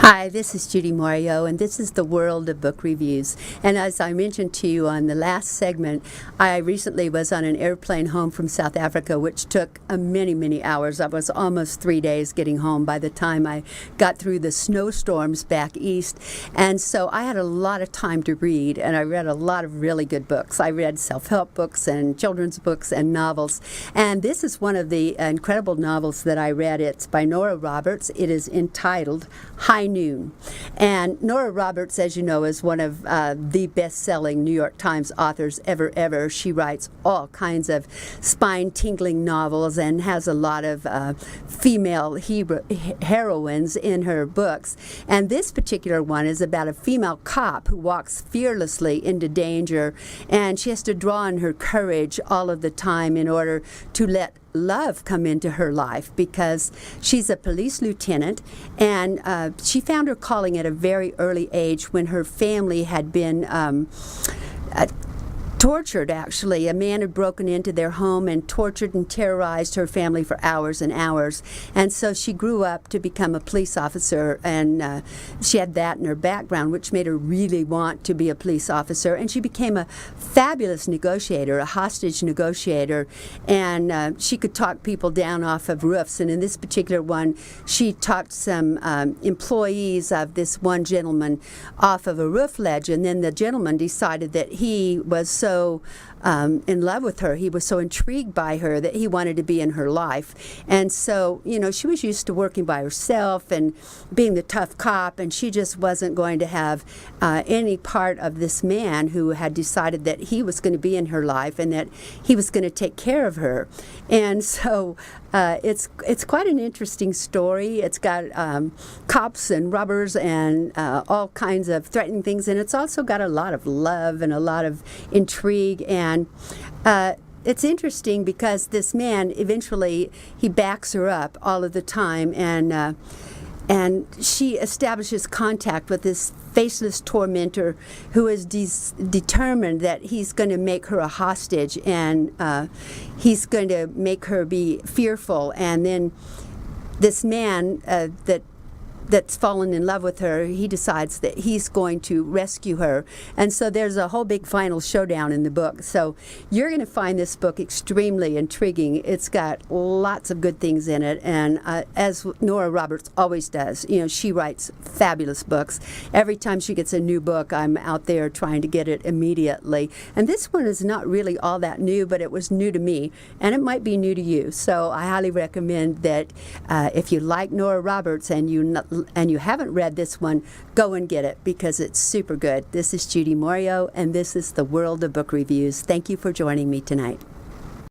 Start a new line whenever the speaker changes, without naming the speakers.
Hi, this is Judy Mario, and this is the World of Book Reviews. And as I mentioned to you on the last segment, I recently was on an airplane home from South Africa, which took many hours. I was almost 3 days getting home by the time I got through the snowstorms back east. And so I had a lot of time to read, and I read a lot of really good books. I read self-help books and children's books and novels. And this is one of the incredible novels that I read. It's by Nora Roberts. It is entitled High Noon. And Nora Roberts, as you know, is one of the best-selling New York Times authors ever. She writes all kinds of spine-tingling novels and has a lot of female heroines in her books. And this particular one is about a female cop who walks fearlessly into danger, and she has to draw on her courage all of the time in order to let love come into her life, because she's a police lieutenant, and she found her calling at a very early age when her family had been tortured, actually. A man had broken into their home and tortured and terrorized her family for hours and hours. And so she grew up to become a police officer, and she had that in her background, which made her really want to be a police officer. And she became a fabulous negotiator, a hostage negotiator, and she could talk people down off of roofs. And in this particular one, she talked some employees of this one gentleman off of a roof ledge, and then the gentleman decided that he was so in love with her, he was so intrigued by her that he wanted to be in her life. And so, you know, she was used to working by herself and being the tough cop, and she just wasn't going to have any part of this man who had decided that he was going to be in her life and that he was going to take care of her. And so it's quite an interesting story. It's got cops and robbers and all kinds of threatening things, and it's also got a lot of love and a lot of intrigue. And it's interesting because this man, eventually, he backs her up all of the time, and she establishes contact with this faceless tormentor who is determined that he's going to make her a hostage, and he's going to make her be fearful. And then this man that's fallen in love with her, he decides that he's going to rescue her. And so there's a whole big final showdown in the book. So you're going to find this book extremely intriguing. It's got lots of good things in it, and as Nora Roberts always does, you know, she writes fabulous books. Every time she gets a new book, I'm out there trying to get it immediately. And this one is not really all that new, but it was new to me, and it might be new to you. So I highly recommend that if you like Nora Roberts and you haven't read this one, go and get it, because it's super good. This is Judy Mario, and this is the World of Book Reviews. Thank you for joining me tonight.